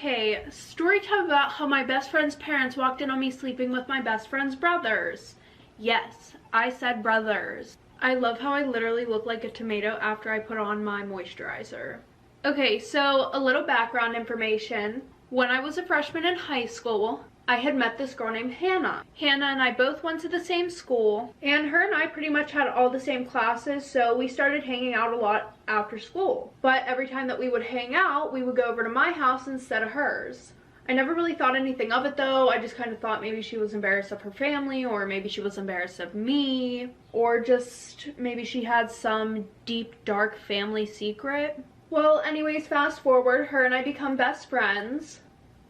Okay, story time about how my best friend's parents walked in on me sleeping with my best friend's brothers. Yes, I said brothers. I love how I literally look like a tomato after I put on my moisturizer. Okay, so a little background information. When I was a freshman in high school, I had met this girl named Hannah. Hannah and I both went to the same school, and her and I pretty much had all the same classes, so we started hanging out a lot after school. But every time that we would hang out, we would go over to my house instead of hers. I never really thought anything of it though. I just kind of thought maybe she was embarrassed of her family, or maybe she was embarrassed of me, or just maybe she had some deep, dark family secret. Well, anyways, fast forward, her and I become best friends.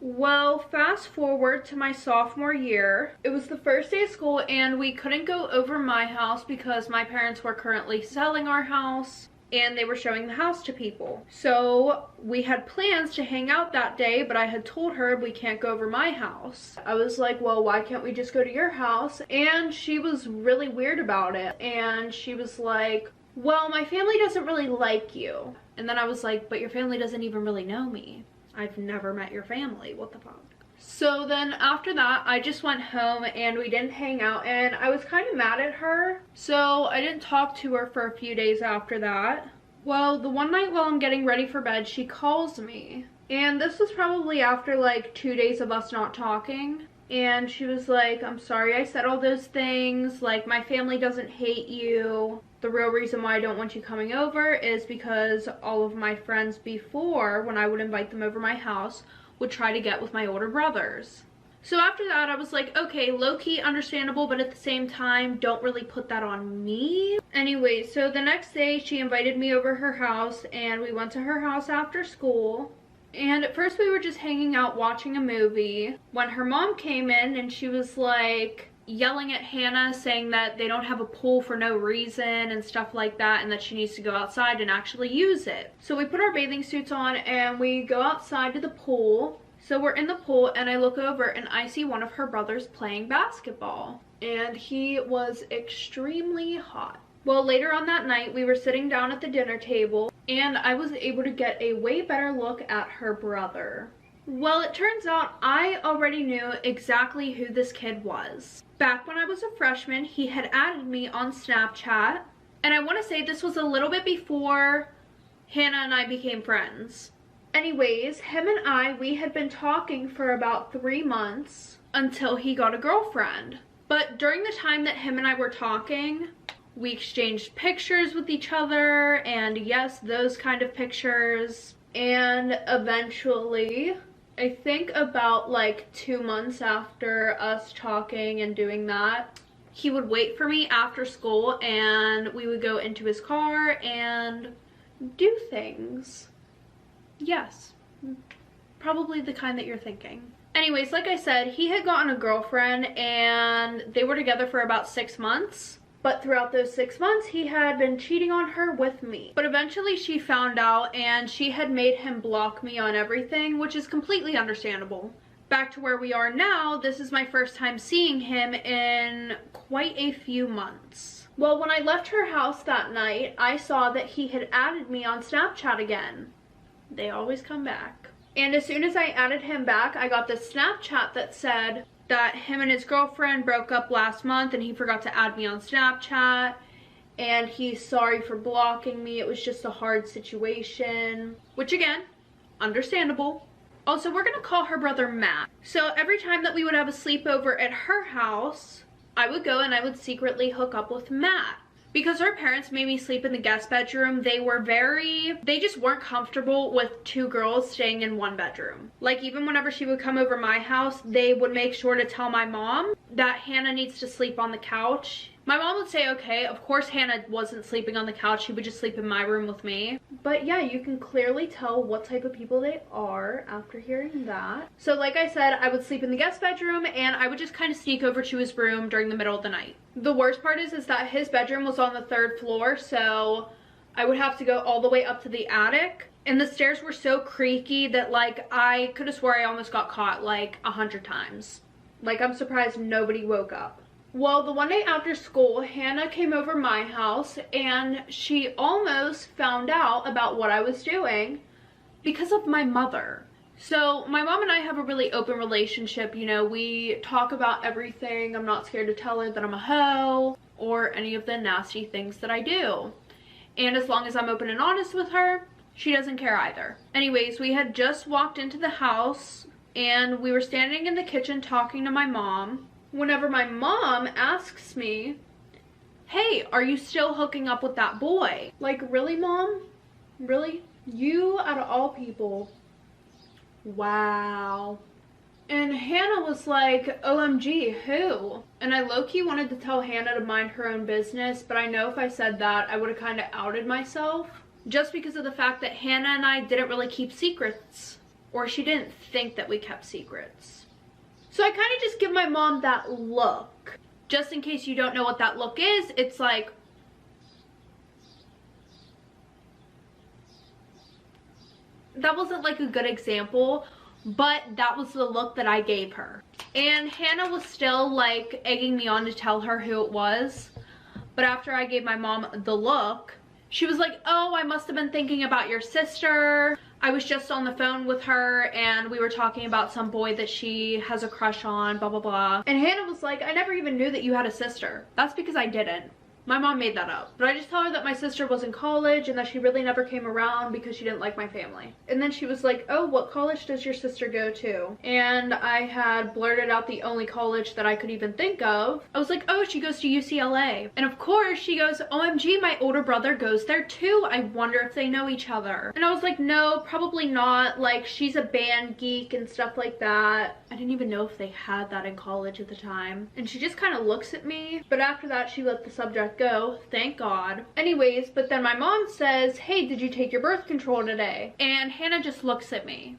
Well, fast forward to my sophomore year. It was the first day of school and we couldn't go over my house because my parents were currently selling our house and they were showing the house to people. So we had plans to hang out that day, but I had told her we can't go over my house. I was like, well, why can't we just go to your house? And she was really weird about it. And she was like, well, my family doesn't really like you. And then I was like, but your family doesn't even really know me. I've never met your family, what the fuck? So then after that, I just went home and we didn't hang out, and I was kind of mad at her. So I didn't talk to her for a few days after that. Well, the one night while I'm getting ready for bed, she calls me. And this was probably after like 2 days of us not talking. And she was like, I'm sorry I said all those things. Like, my family doesn't hate you. The real reason why I don't want you coming over is because all of my friends before, when I would invite them over my house, would try to get with my older brothers. So after that, I was like, okay, low-key understandable, but at the same time, don't really put that on me. Anyway, so the next day, she invited me over her house, and we went to her house after school. And at first we were just hanging out watching a movie when her mom came in and she was like yelling at Hannah, saying that they don't have a pool for no reason and stuff like that, and that she needs to go outside and actually use it. So we put our bathing suits on and we go outside to the pool. So we're in the pool and I look over and I see one of her brothers playing basketball, and he was extremely hot. Well, later on that night, we were sitting down at the dinner table, and I was able to get a way better look at her brother. Well, it turns out I already knew exactly who this kid was. Back when I was a freshman, he had added me on Snapchat, and I want to say this was a little bit before Hannah and I became friends. Anyways, him and we had been talking for about 3 months until he got a girlfriend. But during the time that him and I were talking, we exchanged pictures with each other, and yes, those kind of pictures. And eventually, I think about like 2 months after us talking and doing that, he would wait for me after school and we would go into his car and do things. Yes, probably the kind that you're thinking. Anyways, like I said, he had gotten a girlfriend and they were together for about 6 months. But throughout those 6 months, he had been cheating on her with me. But eventually she found out and she had made him block me on everything, which is completely understandable. Back to where we are now, this is my first time seeing him in quite a few months. Well, when I left her house that night, I saw that he had added me on Snapchat again. They always come back. And as soon as I added him back, I got this Snapchat that said that him and his girlfriend broke up last month and he forgot to add me on Snapchat and he's sorry for blocking me. It was just a hard situation, which again, understandable. Also, we're gonna call her brother Matt. So every time that we would have a sleepover at her house, I would go and I would secretly hook up with Matt. Because her parents made me sleep in the guest bedroom, they just weren't comfortable with 2 girls staying in 1 bedroom. Like, even whenever she would come over my house, they would make sure to tell my mom that Hannah needs to sleep on the couch. My mom would say, okay, of course Hannah wasn't sleeping on the couch, she would just sleep in my room with me. But yeah, you can clearly tell what type of people they are after hearing that. So like I said, I would sleep in the guest bedroom and I would just kind of sneak over to his room during the middle of the night. The worst part is that his bedroom was on the 3rd floor, so I would have to go all the way up to the attic. And the stairs were so creaky that like I could have swore I almost got caught like 100 times. Like, I'm surprised nobody woke up. Well, the one day after school, Hannah came over my house and she almost found out about what I was doing because of my mother. So my mom and I have a really open relationship, you know, we talk about everything. I'm not scared to tell her that I'm a hoe or any of the nasty things that I do. And as long as I'm open and honest with her, she doesn't care either. Anyways, we had just walked into the house and we were standing in the kitchen talking to my mom. Whenever my mom asks me, hey, are you still hooking up with that boy? Like, really, Mom? Really? You, out of all people. Wow. And Hannah was like, OMG, who? And I low-key wanted to tell Hannah to mind her own business, but I know if I said that, I would have kind of outed myself. Just because of the fact that Hannah and I didn't really keep secrets. Or she didn't think that we kept secrets. So I kind of just give my mom that look. Just in case you don't know what that look is, it's like, that wasn't like a good example, but that was the look that I gave her. And Hannah was still like egging me on to tell her who it was. But after I gave my mom the look, she was like, oh, I must have been thinking about your sister. I was just on the phone with her and we were talking about some boy that she has a crush on, blah, blah, blah. And Hannah was like, I never even knew that you had a sister. That's because I didn't. My mom made that up. But I just told her that my sister was in college and that she really never came around because she didn't like my family. And then she was like, oh, what college does your sister go to? And I had blurted out the only college that I could even think of. I was like, oh, she goes to UCLA. And of course she goes, OMG, my older brother goes there too. I wonder if they know each other. And I was like, no, probably not. Like, she's a band geek and stuff like that. I didn't even know if they had that in college at the time. And she just kind of looks at me. But after that, she let the subject go, thank God. Anyways, but then my mom says, hey, did you take your birth control today? And Hannah just looks at me.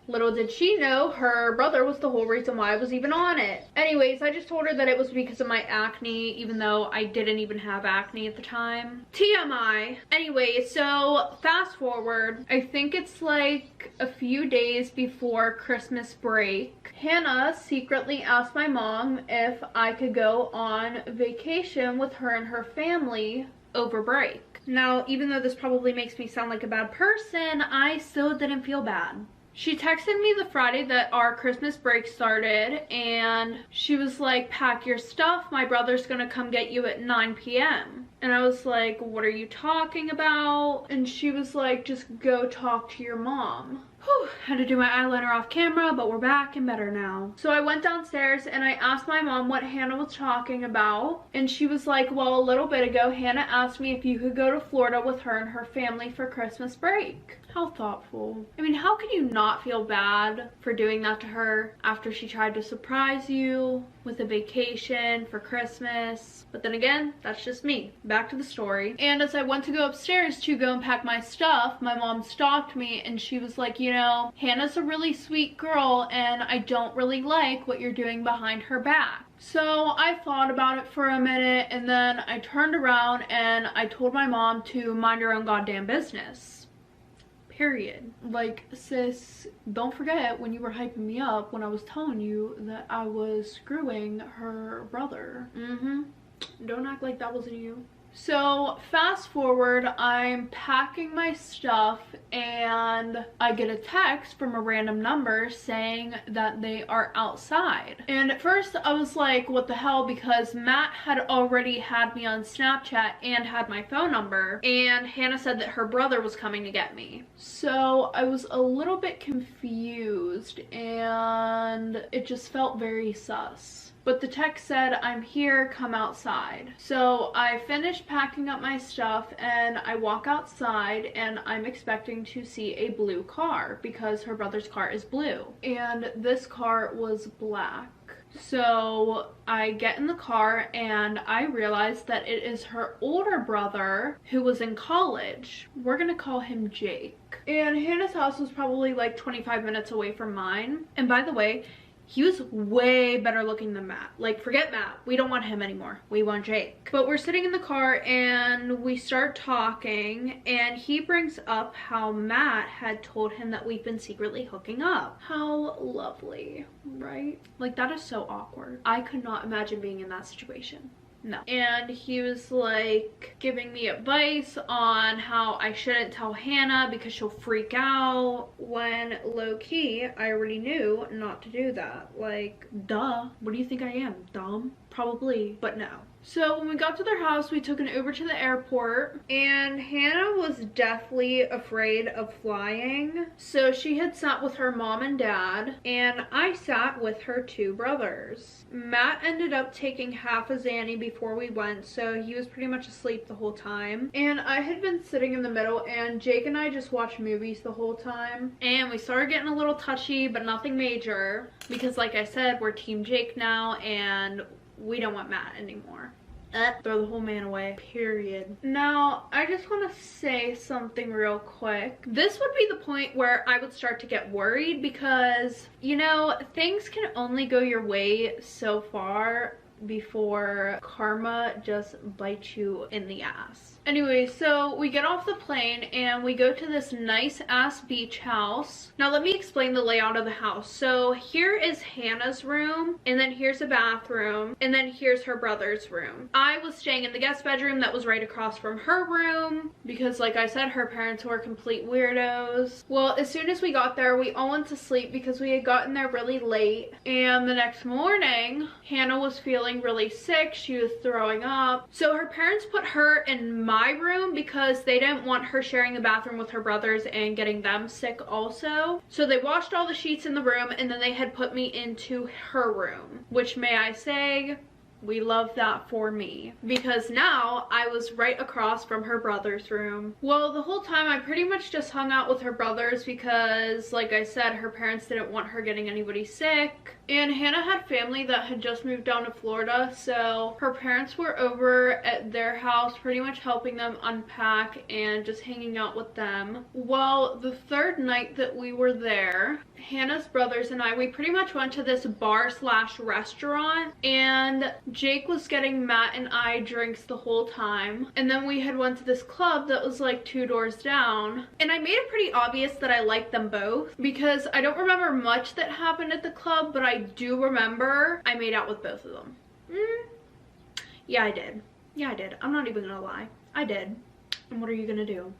Little did she know her brother was the whole reason why I was even on it. Anyways, I just told her that it was because of my acne, even though I didn't even have acne at the time. TMI. Anyway, so fast forward, I think it's like a few days before Christmas break. Hannah secretly asked my mom if I could go on vacation with her and her family over break. Now, even though this probably makes me sound like a bad person, I still didn't feel bad. She texted me the Friday that our Christmas break started and she was like, pack your stuff, my brother's gonna come get you at 9 p.m. And I was like, what are you talking about? And she was like, just go talk to your mom. Whew, had to do my eyeliner off camera, but we're back and better now. So I went downstairs and I asked my mom what Hannah was talking about. And she was like, well, a little bit ago, Hannah asked me if you could go to Florida with her and her family for Christmas break. How thoughtful. I mean, how can you not feel bad for doing that to her after she tried to surprise you with a vacation for Christmas? But then again, that's just me. Back to the story. And as I went to go upstairs to go and pack my stuff, my mom stopped me and she was like, you know, Hannah's a really sweet girl and I don't really like what you're doing behind her back. So I thought about it for a minute and then I turned around and I told my mom to mind her own goddamn business. Period. Like, sis, don't forget when you were hyping me up when I was telling you that I was screwing her brother. Don't act like that wasn't you. So fast forward, I'm packing my stuff and I get a text from a random number saying that they are outside. And at first I was like, what the hell, because Matt had already had me on Snapchat and had my phone number, and Hannah said that her brother was coming to get me. So I was a little bit confused and it just felt very sus. But the text said, I'm here, come outside. So I finished packing up my stuff and I walk outside and I'm expecting to see a blue car because her brother's car is blue. And this car was black. So I get in the car and I realize that it is her older brother who was in college. We're gonna call him Jake. And Hannah's house was probably like 25 minutes away from mine. And by the way, he was way better looking than Matt. Like, forget Matt. We don't want him anymore. We want Jake. But we're sitting in the car and we start talking and he brings up how Matt had told him that we've been secretly hooking up. How lovely, right? Like, that is so awkward. I could not imagine being in that situation. No. And he was like giving me advice on how I shouldn't tell Hannah because she'll freak out, when low-key I already knew not to do that. Like, duh. What do you think I am? Dumb? Probably, but no. So when we got to their house, we took an Uber to the airport, and Hannah was deathly afraid of flying. So she had sat with her mom and dad, and I sat with her two brothers. Matt ended up taking half a Xanny before we went, so he was pretty much asleep the whole time. And I had been sitting in the middle, and Jake and I just watched movies the whole time. And we started getting a little touchy, but nothing major, because like I said, we're Team Jake now, and we don't want Matt anymore. Throw the whole man away, period. Now, I just want to say something real quick. This would be the point where I would start to get worried because, you know, things can only go your way so far before karma just bites you in the ass. Anyway, so we get off the plane and we go to this nice ass beach house. Now let me explain the layout of the house. So here is Hannah's room, and then here's a bathroom, and then here's her brother's room. I was staying in the guest bedroom that was right across from her room because, like I said, her parents were complete weirdos. Well, as soon as we got there, we all went to sleep because we had gotten there really late, and the next morning Hannah was feeling really sick. She was throwing up. So her parents put her in my room because they didn't want her sharing the bathroom with her brothers and getting them sick also. So they washed all the sheets in the room, and then they had put me into her room, which, may I say, we love that for me, because now I was right across from her brother's room. Well, the whole time I pretty much just hung out with her brothers because, like I said, her parents didn't want her getting anybody sick. And Hannah had family that had just moved down to Florida, so her parents were over at their house pretty much helping them unpack and just hanging out with them. Well, the third night that we were there, Hannah's brothers and we pretty much went to this bar slash restaurant, and Jake was getting Matt and I drinks the whole time. And then we had went to this club that was like 2 doors down, and I made it pretty obvious that I liked them both because I don't remember much that happened at the club, but I do remember I made out with both of them. Yeah, I did. Yeah, I did. I'm not even gonna lie. I did. And what are you gonna do?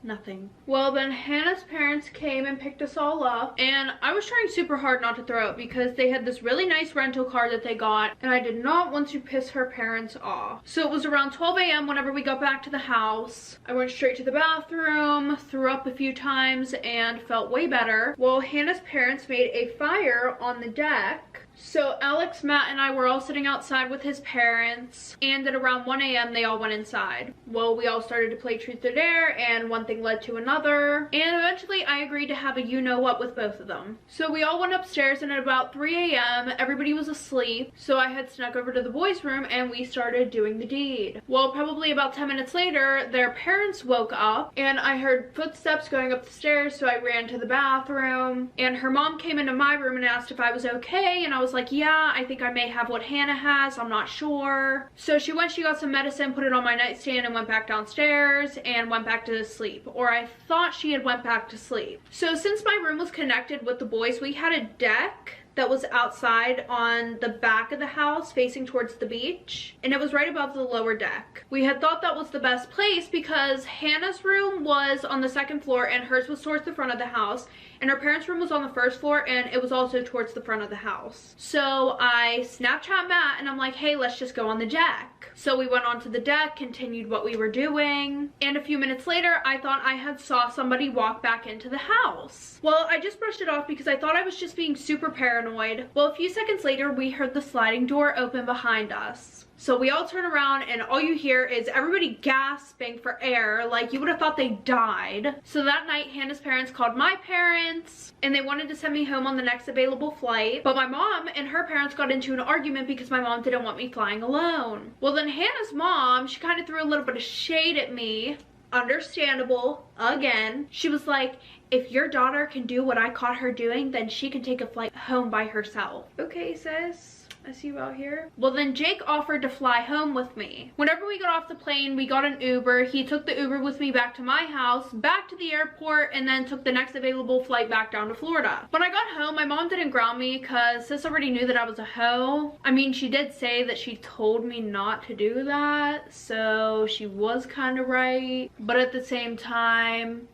Nothing. Well, then Hannah's parents came and picked us all up, and I was trying super hard not to throw up because they had this really nice rental car that they got, and I did not want to piss her parents off. So it was around 12 a.m. whenever we got back to the house. I went straight to the bathroom, threw up a few times, and felt way better. Well, Hannah's parents made a fire on the deck. So Alex, Matt, and I were all sitting outside with his parents, and at around 1 a.m. they all went inside. Well, we all started to play truth or dare, and one thing led to another, and eventually I agreed to have a you-know-what with both of them. So we all went upstairs, and at about 3 a.m. everybody was asleep, so I had snuck over to the boys' room and we started doing the deed. Well, probably about 10 minutes later, their parents woke up, and I heard footsteps going up the stairs, so I ran to the bathroom, and her mom came into my room and asked if I was okay, and I was like, yeah, I think I may have what Hannah has, I'm not sure. So she got some medicine, put it on my nightstand, and went back downstairs and went back to sleep. Or I thought she had went back to sleep. So since my room was connected with the boys, we had a deck that was outside on the back of the house facing towards the beach, and it was right above the lower deck. We had thought that was the best place because Hannah's room was on the second floor and hers was towards the front of the house, and her parents' room was on the first floor and it was also towards the front of the house. So I Snapchat Matt and I'm like, hey, let's just go on the deck. So we went onto the deck, continued what we were doing, and a few minutes later I thought I had saw somebody walk back into the house. Well, I just brushed it off because I thought I was just being super paranoid. Well, a few seconds later we heard the sliding door open behind us. So we all turn around and all you hear is everybody gasping for air, like you would have thought they died. So that night, Hannah's parents called my parents and they wanted to send me home on the next available flight. But my mom and her parents got into an argument because my mom didn't want me flying alone. Well, then Hannah's mom, she kind of threw a little bit of shade at me. Understandable, again. She was like, if your daughter can do what I caught her doing, then she can take a flight home by herself. Okay, sis. I see you out here. Well, then Jake offered to fly home with me. Whenever we got off the plane, we got an Uber. He took the Uber with me back to my house, back to the airport, and then took the next available flight back down to Florida. When I got home, my mom didn't ground me because sis already knew that I was a hoe. I mean, she did say that she told me not to do that, so she was kind of right. But at the same time,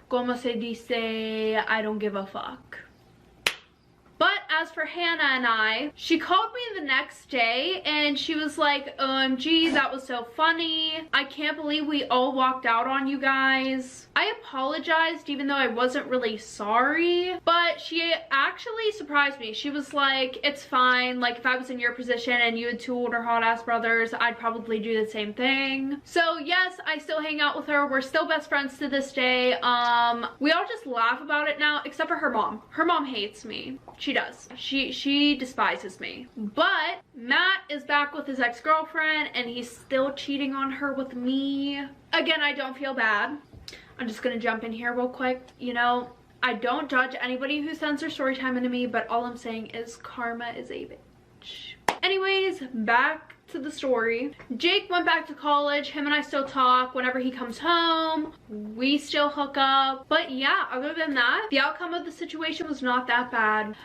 como se dice, I don't give a fuck. But as for Hannah and I, she called me the next day and she was like, OMG, that was so funny. I can't believe we all walked out on you guys. I apologized even though I wasn't really sorry, but she actually surprised me. She was like, it's fine. Like if I was in your position and you had two older hot ass brothers, I'd probably do the same thing. So yes, I still hang out with her. We're still best friends to this day. We all just laugh about it now, except for her mom. Her mom hates me. She does. She despises me. But Matt is back with his ex-girlfriend and he's still cheating on her with me. Again, I don't feel bad. I'm just gonna jump in here real quick. You know, I don't judge anybody who sends their story time into me, but all I'm saying is karma is a bitch. Anyways, back to the story. Jake went back to college. Him and I still talk whenever he comes home. We still hook up. But yeah, other than that, the outcome of the situation was not that bad.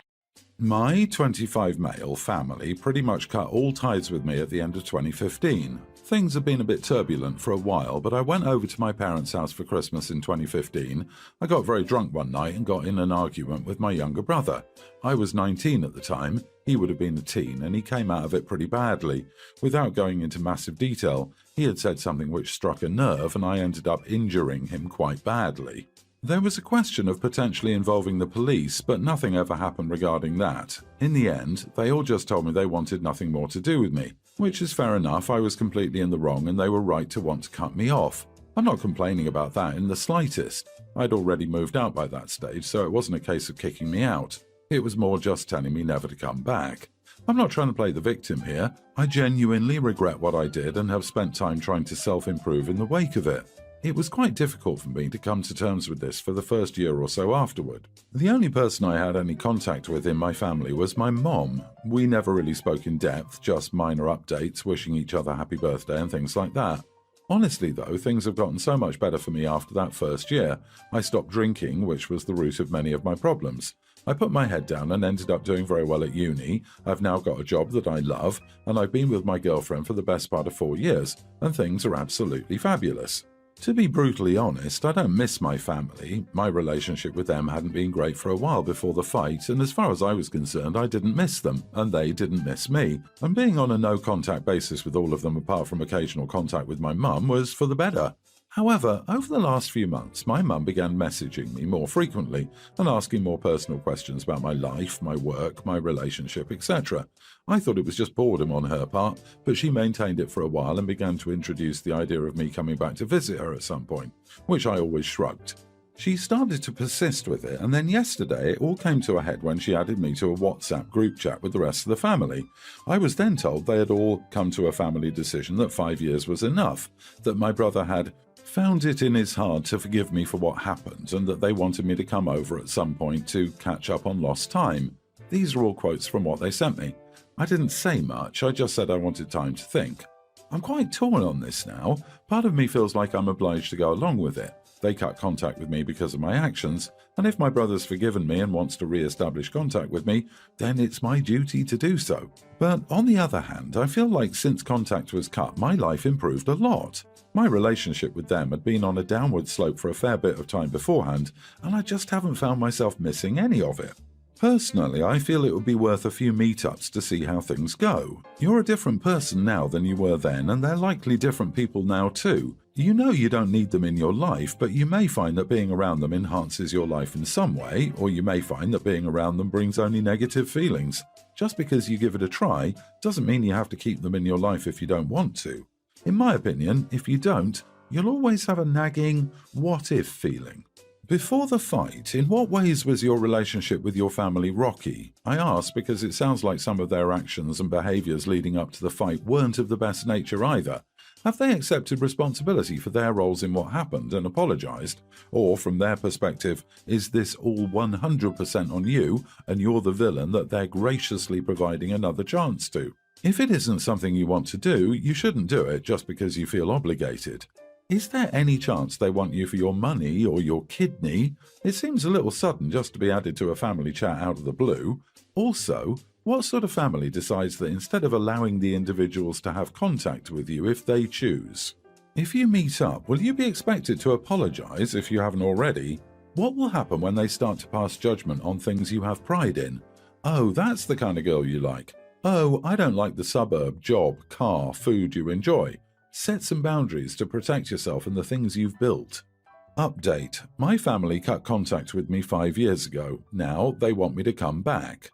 My 25 male family pretty much cut all ties with me at the end of 2015. Things have been a bit turbulent for a while, but I went over to my parents' house for Christmas in 2015. I got very drunk one night and got in an argument with my younger brother. I was 19 at the time, he would have been a teen, and he came out of it pretty badly. Without going into massive detail, he had said something which struck a nerve and I ended up injuring him quite badly. There was a question of potentially involving the police, but nothing ever happened regarding that. In the end, they all just told me they wanted nothing more to do with me, which is fair enough. I was completely in the wrong and they were right to want to cut me off. I'm not complaining about that in the slightest. I'd already moved out by that stage, so it wasn't a case of kicking me out. It was more just telling me never to come back. I'm not trying to play the victim here. I genuinely regret what I did and have spent time trying to self-improve in the wake of it. It was quite difficult for me to come to terms with this for the first year or so afterward. The only person I had any contact with in my family was my mom. We never really spoke in depth, just minor updates, wishing each other happy birthday and things like that. Honestly though, things have gotten so much better for me after that first year. I stopped drinking, which was the root of many of my problems. I put my head down and ended up doing very well at uni. I've now got a job that I love, and I've been with my girlfriend for the best part of 4 years, and things are absolutely fabulous. To be brutally honest, I don't miss my family. My relationship with them hadn't been great for a while before the fight, and as far as I was concerned, I didn't miss them, and they didn't miss me. And being on a no-contact basis with all of them apart from occasional contact with my mum was for the better. However, over the last few months, my mum began messaging me more frequently and asking more personal questions about my life, my work, my relationship, etc. I thought it was just boredom on her part, but she maintained it for a while and began to introduce the idea of me coming back to visit her at some point, which I always shrugged. She started to persist with it, and then yesterday it all came to a head when she added me to a WhatsApp group chat with the rest of the family. I was then told they had all come to a family decision that 5 years was enough, that my brother had found it in his heart to forgive me for what happened, and that they wanted me to come over at some point to catch up on lost time. These are all quotes from what they sent me. I didn't say much, I just said I wanted time to think. I'm quite torn on this now. Part of me feels like I'm obliged to go along with it. They cut contact with me because of my actions, and if my brother's forgiven me and wants to re-establish contact with me, then it's my duty to do so. But on the other hand, I feel like since contact was cut, my life improved a lot. My relationship with them had been on a downward slope for a fair bit of time beforehand, and I just haven't found myself missing any of it. Personally, I feel it would be worth a few meetups to see how things go. You're a different person now than you were then, and they're likely different people now too. You know you don't need them in your life, but you may find that being around them enhances your life in some way, or you may find that being around them brings only negative feelings. Just because you give it a try doesn't mean you have to keep them in your life if you don't want to. In my opinion, if you don't, you'll always have a nagging what-if feeling. Before the fight, in what ways was your relationship with your family rocky? I ask because it sounds like some of their actions and behaviours leading up to the fight weren't of the best nature either. Have they accepted responsibility for their roles in what happened and apologised? Or, from their perspective, is this all 100% on you and you're the villain that they're graciously providing another chance to? If it isn't something you want to do, you shouldn't do it just because you feel obligated. Is there any chance they want you for your money or your kidney? It seems a little sudden just to be added to a family chat out of the blue. Also, what sort of family decides that instead of allowing the individuals to have contact with you if they choose? If you meet up, will you be expected to apologise if you haven't already? What will happen when they start to pass judgment on things you have pride in? Oh, that's the kind of girl you like. Oh, I don't like the suburb, job, car, food you enjoy. Set some boundaries to protect yourself and the things you've built. Update. My family cut contact with me 5 years ago. Now they want me to come back.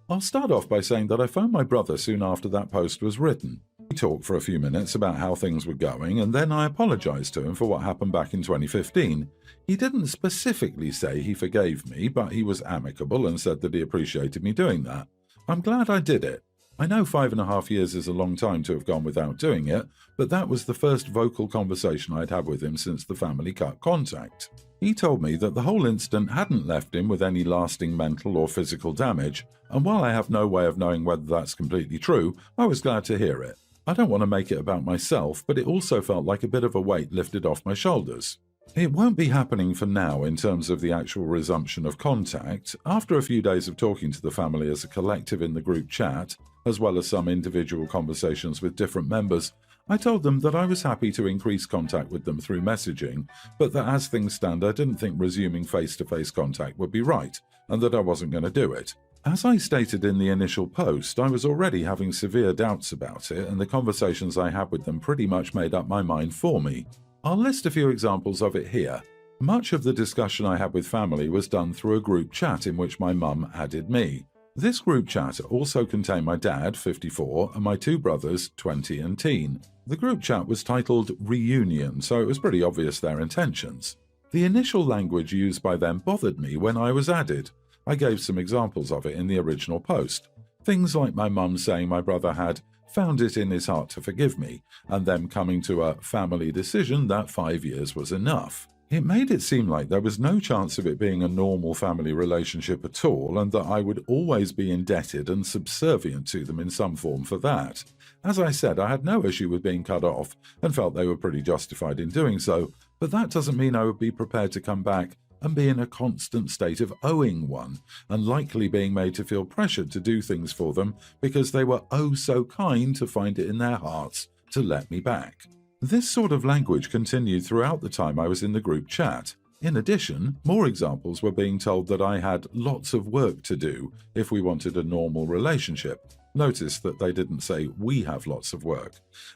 I'll start off by saying that I phoned my brother soon after that post was written. We talked for a few minutes about how things were going, and then I apologised to him for what happened back in 2015. He didn't specifically say he forgave me, but he was amicable and said that he appreciated me doing that. I'm glad I did it. I know 5.5 years is a long time to have gone without doing it, but that was the first vocal conversation I'd had with him since the family cut contact. He told me that the whole incident hadn't left him with any lasting mental or physical damage, and while I have no way of knowing whether that's completely true, I was glad to hear it. I don't want to make it about myself, but it also felt like a bit of a weight lifted off my shoulders. It won't be happening for now in terms of the actual resumption of contact. After a few days of talking to the family as a collective in the group chat, as well as some individual conversations with different members, I told them that I was happy to increase contact with them through messaging, but that as things stand I didn't think resuming face-to-face contact would be right, and that I wasn't going to do it. As I stated in the initial post, I was already having severe doubts about it, and the conversations I had with them pretty much made up my mind for me. I'll list a few examples of it here. Much of the discussion I had with family was done through a group chat in which my mum added me. This group chat also contained my dad, 54, and my two brothers, 20 and teen. The group chat was titled Reunion, so it was pretty obvious their intentions. The initial language used by them bothered me when I was added. I gave some examples of it in the original post. Things like my mum saying my brother had found it in his heart to forgive me, and them coming to a family decision that 5 years was enough. It made it seem like there was no chance of it being a normal family relationship at all, and that I would always be indebted and subservient to them in some form for that. As I said, I had no issue with being cut off, and felt they were pretty justified in doing so, but that doesn't mean I would be prepared to come back and be in a constant state of owing one, and likely being made to feel pressured to do things for them because they were oh so kind to find it in their hearts to let me back. This sort of language continued throughout the time I was in the group chat. In addition, more examples were being told that I had lots of work to do if we wanted a normal relationship. Notice that they didn't say we have lots of work,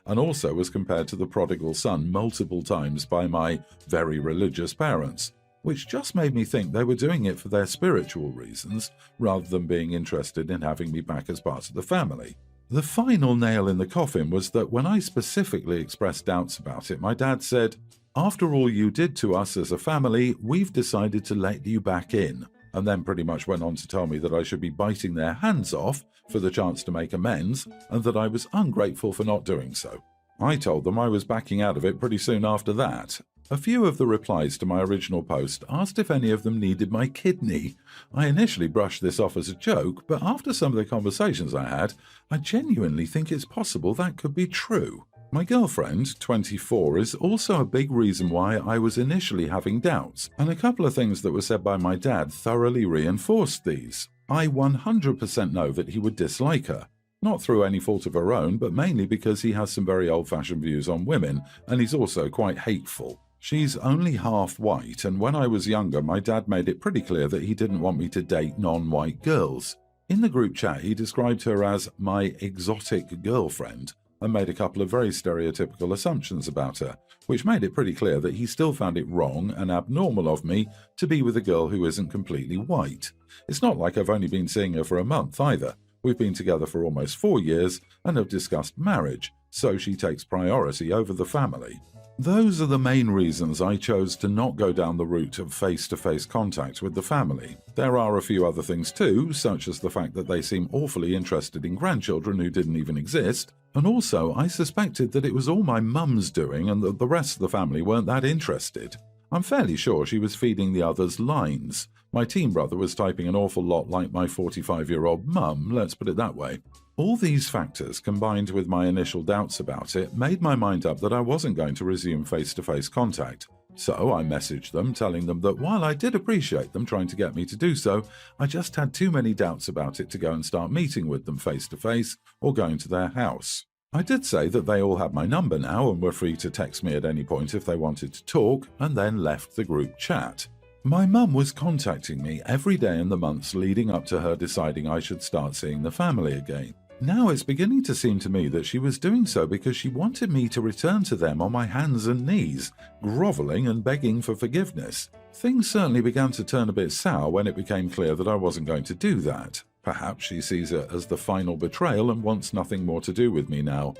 and also was compared to the prodigal son multiple times by my very religious parents, which just made me think they were doing it for their spiritual reasons rather than being interested in having me back as part of the family. The final nail in the coffin was that when I specifically expressed doubts about it, my dad said, "After all you did to us as a family, we've decided to let you back in," and then pretty much went on to tell me that I should be biting their hands off for the chance to make amends, and that I was ungrateful for not doing so. I told them I was backing out of it pretty soon after that. A few of the replies to my original post asked if any of them needed my kidney. I initially brushed this off as a joke, but after some of the conversations I had, I genuinely think it's possible that could be true. My girlfriend, 24, is also a big reason why I was initially having doubts, and a couple of things that were said by my dad thoroughly reinforced these. I 100% know that he would dislike her. Not through any fault of her own, but mainly because he has some very old-fashioned views on women, and he's also quite hateful. She's only half white, and when I was younger, my dad made it pretty clear that he didn't want me to date non-white girls. In the group chat, he described her as my exotic girlfriend, and made a couple of very stereotypical assumptions about her, which made it pretty clear that he still found it wrong and abnormal of me to be with a girl who isn't completely white. It's not like I've only been seeing her for a month either. We've been together for almost 4 years and have discussed marriage, so she takes priority over the family. Those are the main reasons I chose to not go down the route of face-to-face contact with the family. There are a few other things too, such as the fact that they seem awfully interested in grandchildren who didn't even exist, And also, I suspected that it was all my mum's doing and that the rest of the family weren't that interested. I'm fairly sure she was feeding the others lines. My teen brother was typing an awful lot like my 45-year-old mum, let's put it that way. All these factors, combined with my initial doubts about it, made my mind up that I wasn't going to resume face-to-face contact. So I messaged them, telling them that while I did appreciate them trying to get me to do so, I just had too many doubts about it to go and start meeting with them face-to-face or going to their house. I did say that they all had my number now and were free to text me at any point if they wanted to talk, and then left the group chat. My mum was contacting me every day in the months leading up to her deciding I should start seeing the family again. Now it's beginning to seem to me that she was doing so because she wanted me to return to them on my hands and knees, grovelling and begging for forgiveness. Things certainly began to turn a bit sour when it became clear that I wasn't going to do that. Perhaps she sees it as the final betrayal and wants nothing more to do with me now.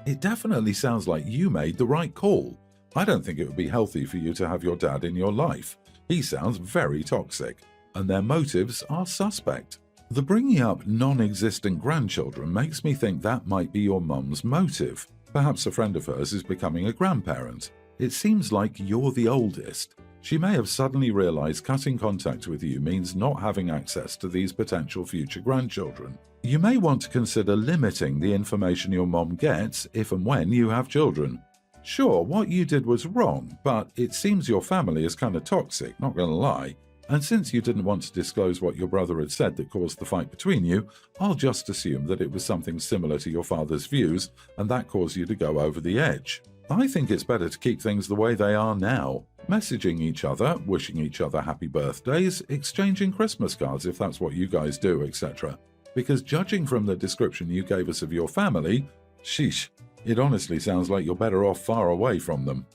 It definitely sounds like you made the right call. I don't think it would be healthy for you to have your dad in your life. He sounds very toxic, and their motives are suspect. The bringing up non-existent grandchildren makes me think that might be your mum's motive. Perhaps a friend of hers is becoming a grandparent. It seems like you're the oldest. She may have suddenly realized cutting contact with you means not having access to these potential future grandchildren. You may want to consider limiting the information your mom gets if and when you have children. Sure, what you did was wrong, but it seems your family is kind of toxic, not gonna lie. And since you didn't want to disclose what your brother had said that caused the fight between you, I'll just assume that it was something similar to your father's views, and that caused you to go over the edge. I think it's better to keep things the way they are now. Messaging each other, wishing each other happy birthdays, exchanging Christmas cards if that's what you guys do, etc. Because judging from the description you gave us of your family, sheesh, it honestly sounds like you're better off far away from them.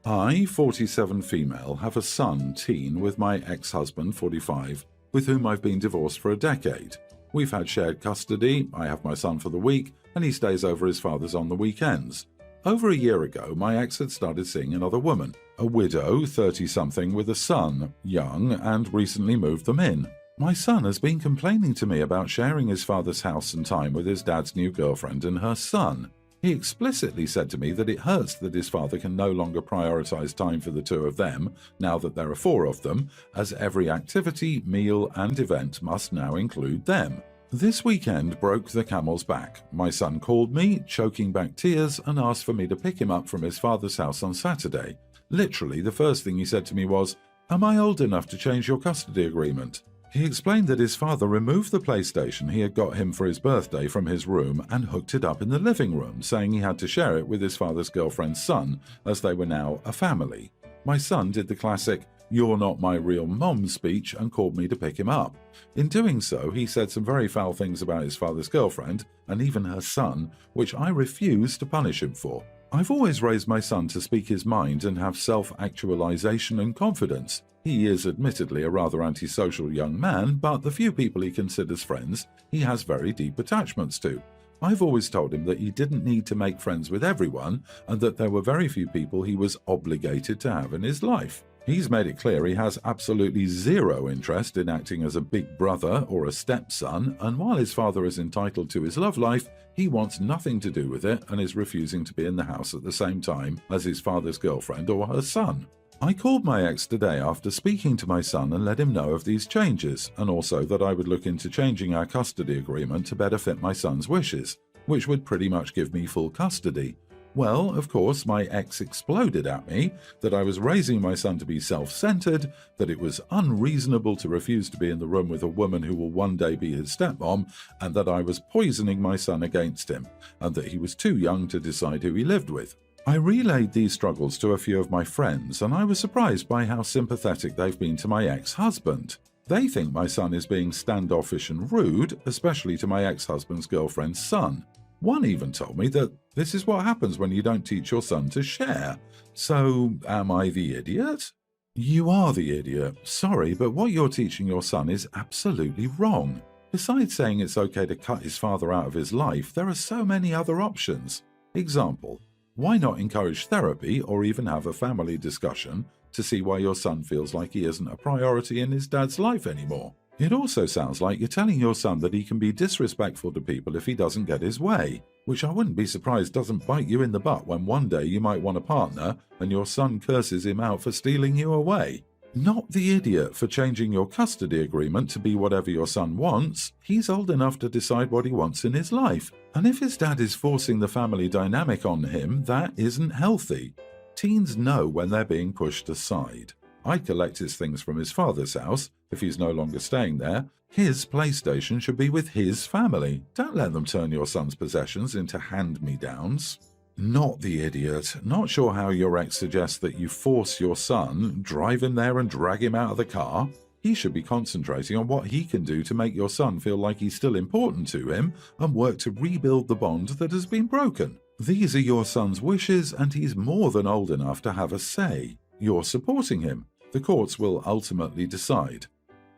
I, 47 female, have a son, teen, with my ex-husband, 45, with whom I've been divorced for a decade. We've had shared custody, I have my son for the week, and he stays over his father's on the weekends. Over a year ago, my ex had started seeing another woman, a widow, 30-something, with a son, young, and recently moved them in. My son has been complaining to me about sharing his father's house and time with his dad's new girlfriend and her son. He explicitly said to me that it hurts that his father can no longer prioritize time for the two of them, now that there are 4 of them, as every activity, meal, and event must now include them. This weekend broke the camel's back. My son called me, choking back tears, and asked for me to pick him up from his father's house on Saturday. Literally, the first thing he said to me was, "Am I old enough to change your custody agreement?" He explained that his father removed the PlayStation he had got him for his birthday from his room and hooked it up in the living room, saying he had to share it with his father's girlfriend's son, as they were now a family. My son did the classic, "You're not my real mom" speech and called me to pick him up. In doing so, he said some very foul things about his father's girlfriend, and even her son, which I refused to punish him for. I've always raised my son to speak his mind and have self-actualization and confidence. He is admittedly a rather antisocial young man, but the few people he considers friends, he has very deep attachments to. I've always told him that he didn't need to make friends with everyone, and that there were very few people he was obligated to have in his life. He's made it clear he has absolutely zero interest in acting as a big brother or a stepson, and while his father is entitled to his love life, he wants nothing to do with it and is refusing to be in the house at the same time as his father's girlfriend or her son. I called my ex today after speaking to my son and let him know of these changes, and also that I would look into changing our custody agreement to better fit my son's wishes, which would pretty much give me full custody. Well, of course, my ex exploded at me that I was raising my son to be self-centered, that it was unreasonable to refuse to be in the room with a woman who will one day be his stepmom, and that I was poisoning my son against him, and that he was too young to decide who he lived with. I relayed these struggles to a few of my friends, and I was surprised by how sympathetic they've been to my ex-husband. They think my son is being standoffish and rude, especially to my ex-husband's girlfriend's son. One even told me that this is what happens when you don't teach your son to share. So, am I the idiot? You are the idiot. Sorry, but what you're teaching your son is absolutely wrong. Besides saying it's okay to cut his father out of his life, there are so many other options. Example, why not encourage therapy or even have a family discussion to see why your son feels like he isn't a priority in his dad's life anymore? It also sounds like you're telling your son that he can be disrespectful to people if he doesn't get his way, which I wouldn't be surprised doesn't bite you in the butt when one day you might want a partner and your son curses him out for stealing you away. Not the idiot for changing your custody agreement to be whatever your son wants. He's old enough to decide what he wants in his life, and if his dad is forcing the family dynamic on him, that isn't healthy. Teens know when they're being pushed aside. I'd collect his things from his father's house if he's no longer staying there. His PlayStation should be with his family. Don't let them turn your son's possessions into hand-me-downs. Not the idiot. Not sure how your ex suggests that you force your son, drive him there and drag him out of the car. He should be concentrating on what he can do to make your son feel like he's still important to him and work to rebuild the bond that has been broken. These are your son's wishes and he's more than old enough to have a say. You're supporting him. The courts will ultimately decide.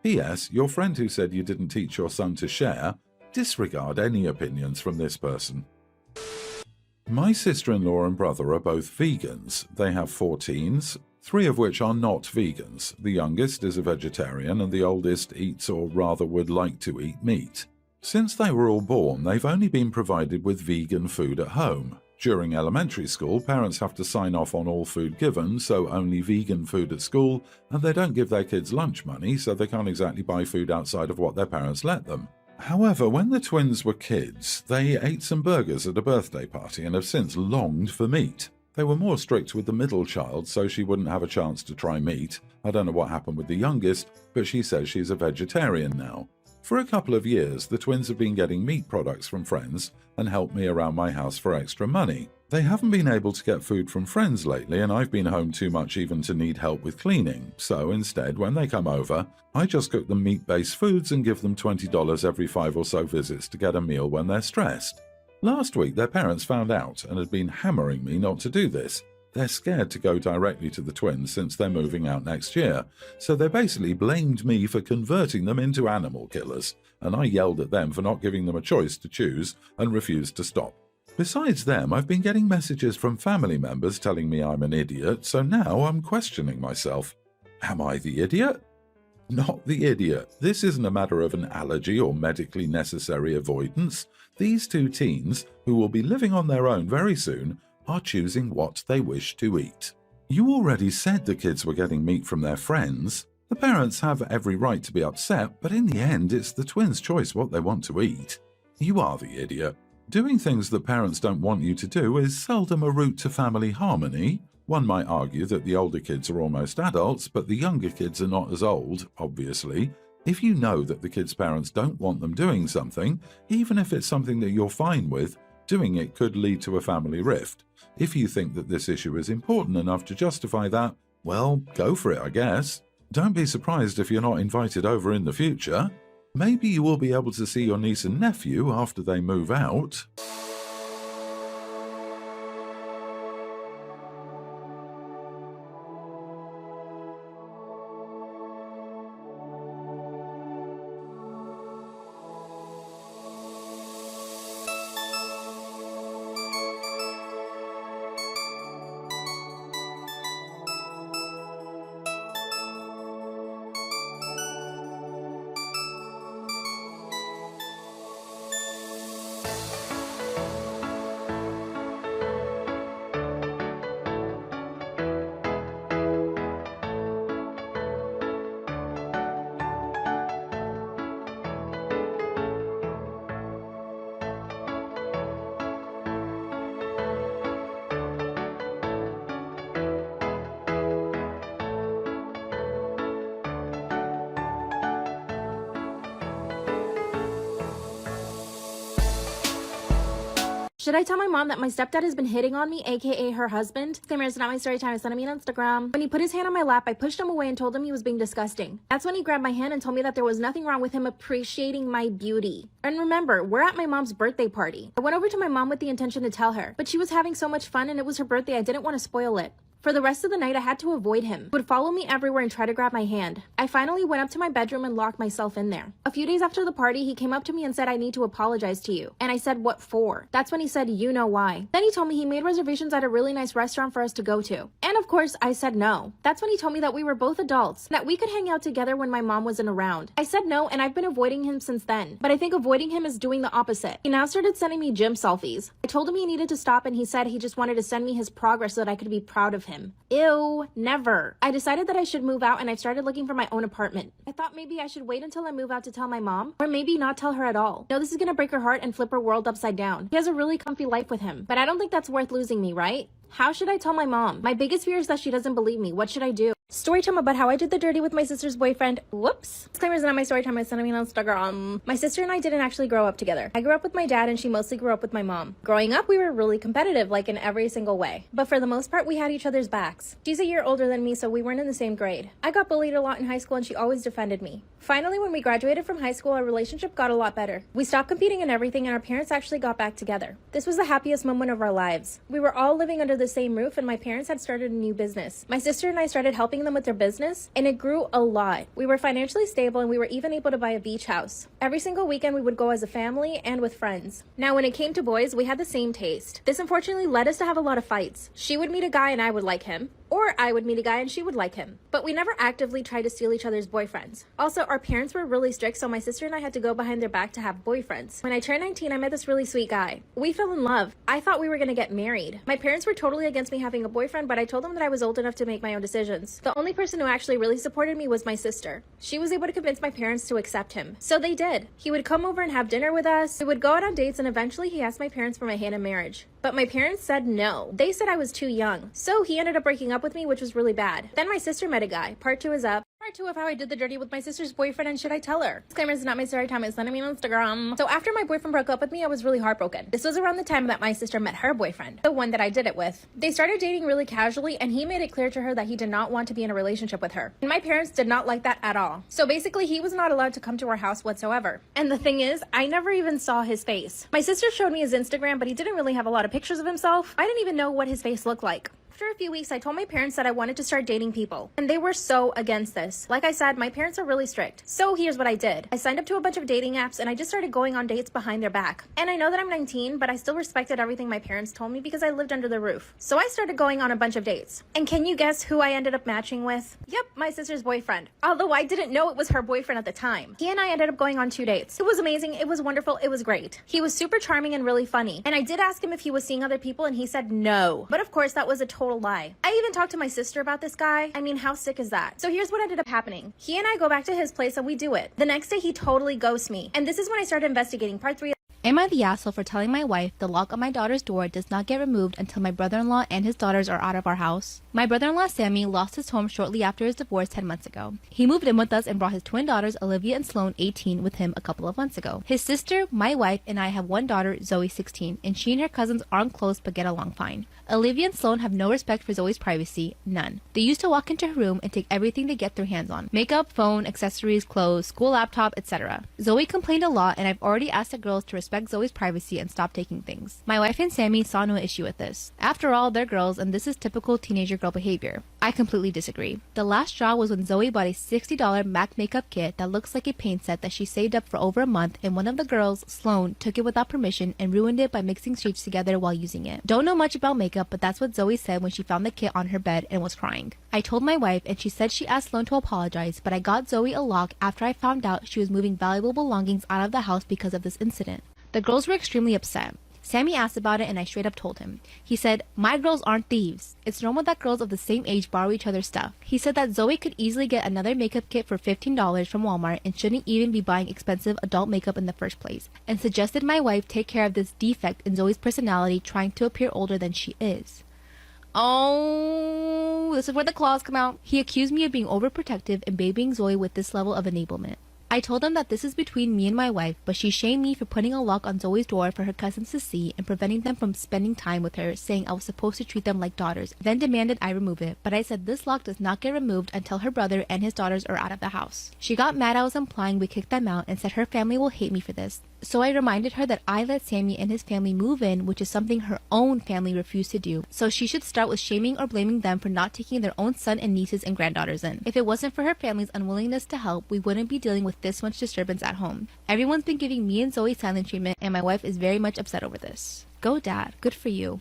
P.S. Your friend who said you didn't teach your son to share, disregard any opinions from this person. My sister-in-law and brother are both vegans. They have 4 teens, 3 of which are not vegans. The youngest is a vegetarian and the oldest eats, or rather would like to eat, meat. Since they were all born, they've only been provided with vegan food at home. During elementary school, parents have to sign off on all food given, so only vegan food at school, and they don't give their kids lunch money, so they can't exactly buy food outside of what their parents let them. However, when the twins were kids, they ate some burgers at a birthday party and have since longed for meat. They were more strict with the middle child, so she wouldn't have a chance to try meat. I don't know what happened with the youngest, but she says she's a vegetarian now. For a couple of years, the twins have been getting meat products from friends and helped me around my house for extra money. They haven't been able to get food from friends lately, and I've been home too much even to need help with cleaning. So instead, when they come over, I just cook them meat-based foods and give them $20 every 5 or so visits to get a meal when they're stressed. Last week, their parents found out and had been hammering me not to do this. They're scared to go directly to the twins since they're moving out next year, so they basically blamed me for converting them into animal killers, and I yelled at them for not giving them a choice to choose and refused to stop. Besides them, I've been getting messages from family members telling me I'm an idiot, so now I'm questioning myself. Am I the idiot? Not the idiot. This isn't a matter of an allergy or medically necessary avoidance. These 2 teens, who will be living on their own very soon, are choosing what they wish to eat. You already said the kids were getting meat from their friends. The parents have every right to be upset, but in the end, it's the twins' choice what they want to eat. You are the idiot. Doing things that parents don't want you to do is seldom a route to family harmony. One might argue that the older kids are almost adults, but the younger kids are not as old, obviously. If you know that the kids' parents don't want them doing something, even if it's something that you're fine with, doing it could lead to a family rift. If you think that this issue is important enough to justify that, well, go for it, I guess. Don't be surprised if you're not invited over in the future. Maybe you will be able to see your niece and nephew after they move out. Should I tell my mom that my stepdad has been hitting on me, aka her husband? Disclaimer, it's not my story time, it's sending me on Instagram. When he put his hand on my lap, I pushed him away and told him he was being disgusting. That's when he grabbed my hand and told me that there was nothing wrong with him appreciating my beauty. And remember, we're at my mom's birthday party. I went over to my mom with the intention to tell her, but she was having so much fun and it was her birthday, I didn't want to spoil it. For the rest of the night, I had to avoid him. He would follow me everywhere and try to grab my hand. I finally went up to my bedroom and locked myself in there. A few days after the party, he came up to me and said, "I need to apologize to you." And I said, "What for?" That's when he said, "You know why." Then he told me he made reservations at a really nice restaurant for us to go to. And of course, I said no. That's when he told me that we were both adults, and that we could hang out together when my mom wasn't around. I said no, and I've been avoiding him since then. But I think avoiding him is doing the opposite. He now started sending me gym selfies. I told him he needed to stop, and he said he just wanted to send me his progress so that I could be proud of him. Ew, never. I decided that I should move out, and I've started looking for my own apartment. I thought maybe I should wait until I move out to tell my mom, or maybe not tell her at all. No, this is gonna break her heart and flip her world upside down. He has a really comfy life with him, but I don't think that's worth losing me, right? How should I tell my mom? My biggest fear is that she doesn't believe me. What should I do? Story time about how I did the dirty with my sister's boyfriend. Whoops. Disclaimer is not my story time. I sent me on Instagram. My sister and I didn't actually grow up together. I grew up with my dad and she mostly grew up with my mom. Growing up, we were really competitive, like in every single way. But for the most part, we had each other's backs. She's a year older than me, so we weren't in the same grade. I got bullied a lot in high school and she always defended me. Finally, when we graduated from high school, our relationship got a lot better. We stopped competing in everything and our parents actually got back together. This was the happiest moment of our lives. We were all living under the same roof and my parents had started a new business. My sister and I started helping them with their business, and it grew a lot. We were financially stable and we were even able to buy a beach house. Every single weekend we would go as a family and with friends. Now when it came to boys, we had the same taste. This unfortunately led us to have a lot of fights. She would meet a guy and I would like him, or I would meet a guy and she would like him. But we never actively tried to steal each other's boyfriends. Also, our parents were really strict, so my sister and I had to go behind their back to have boyfriends. When I turned 19, I met this really sweet guy. We fell in love. I thought we were gonna get married. My parents were totally against me having a boyfriend, but I told them that I was old enough to make my own decisions. The only person who actually really supported me was my sister. She was able to convince my parents to accept him. So they did. He would come over and have dinner with us. We would go out on dates, and eventually he asked my parents for my hand in marriage. But my parents said no. They said I was too young. So he ended up breaking up with me, which was really bad. Then my sister met a guy. Part 2 is up. Part 2 of how I did the dirty with my sister's boyfriend, and should I tell her? Disclaimer, is not my story time. It's sending me on Instagram. So after my boyfriend broke up with me, I was really heartbroken. This was around the time that my sister met her boyfriend, the one that I did it with. They started dating really casually, and he made it clear to her that he did not want to be in a relationship with her. And my parents did not like that at all. So basically, he was not allowed to come to our house whatsoever. And the thing is, I never even saw his face. My sister showed me his Instagram, but he didn't really have a lot of pictures of himself. I didn't even know what his face looked like. After a few weeks, I told my parents that I wanted to start dating people, and they were so against this. Like I said, my parents are really strict. So here's what I did. I signed up to a bunch of dating apps, and I just started going on dates behind their back. And I know that I'm 19, but I still respected everything my parents told me because I lived under the roof. So I started going on a bunch of dates. And can you guess who I ended up matching with? Yep, my sister's boyfriend. Although I didn't know it was her boyfriend at the time. He and I ended up going on 2 dates. It was amazing, it was wonderful, it was great. He was super charming and really funny. And I did ask him if he was seeing other people, and he said no. But of course, that was a total lie. I even talked to my sister about this guy. I mean, how sick is that? So here's what ended up happening. He and I go back to his place and we do it. The next day, he totally ghosts me. And this is when I started investigating. Part 3. Am I the asshole for telling my wife the lock on my daughter's door does not get removed until my brother-in-law and his daughters are out of our house? My brother-in-law Sammy lost his home shortly after his divorce 10 months ago. He moved in with us and brought his twin daughters Olivia and Sloane, 18, with him a couple of months ago. His sister, my wife, and I have one daughter, Zoe, 16, and she and her cousins aren't close but get along fine. Olivia and Sloane have no respect for Zoe's privacy, none. They used to walk into her room and take everything they get their hands on. Makeup, phone, accessories, clothes, school laptop, etc. Zoe complained a lot, and I've already asked the girls to respect Zoe's privacy and stop taking things. My wife and Sammy saw no issue with this. After all, they're girls, and this is typical teenager girl behavior. I completely disagree. The last straw was when Zoe bought a $60 MAC makeup kit that looks like a paint set that she saved up for over a month, and one of the girls, Sloane, took it without permission and ruined it by mixing shades together while using it. Don't know much about makeup, but that's what Zoe said when she found the kit on her bed and was crying. I told my wife, and she said she asked Sloane to apologize, but I got Zoe a lock after I found out she was moving valuable belongings out of the house because of this incident. The girls were extremely upset. Sammy asked about it and I straight up told him. He said, "My girls aren't thieves. It's normal that girls of the same age borrow each other's stuff." He said that Zoe could easily get another makeup kit for $15 from Walmart and shouldn't even be buying expensive adult makeup in the first place, and suggested my wife take care of this defect in Zoe's personality, trying to appear older than she is. Oh, this is where the claws come out. He accused me of being overprotective and babying Zoe with this level of enablement. I told him that this is between me and my wife, but she shamed me for putting a lock on Zoe's door for her cousins to see and preventing them from spending time with her, saying I was supposed to treat them like daughters, then demanded I remove it, but I said this lock does not get removed until her brother and his daughters are out of the house. She got mad I was implying we kicked them out and said her family will hate me for this, So I reminded her that I let Sammy and his family move in, which is something her own family refused to do. So she should start with shaming or blaming them for not taking their own son and nieces and granddaughters in. If it wasn't for her family's unwillingness to help, we wouldn't be dealing with this much disturbance at home. Everyone's been giving me and Zoe silent treatment, and my wife is very much upset over this. Go dad, good for you.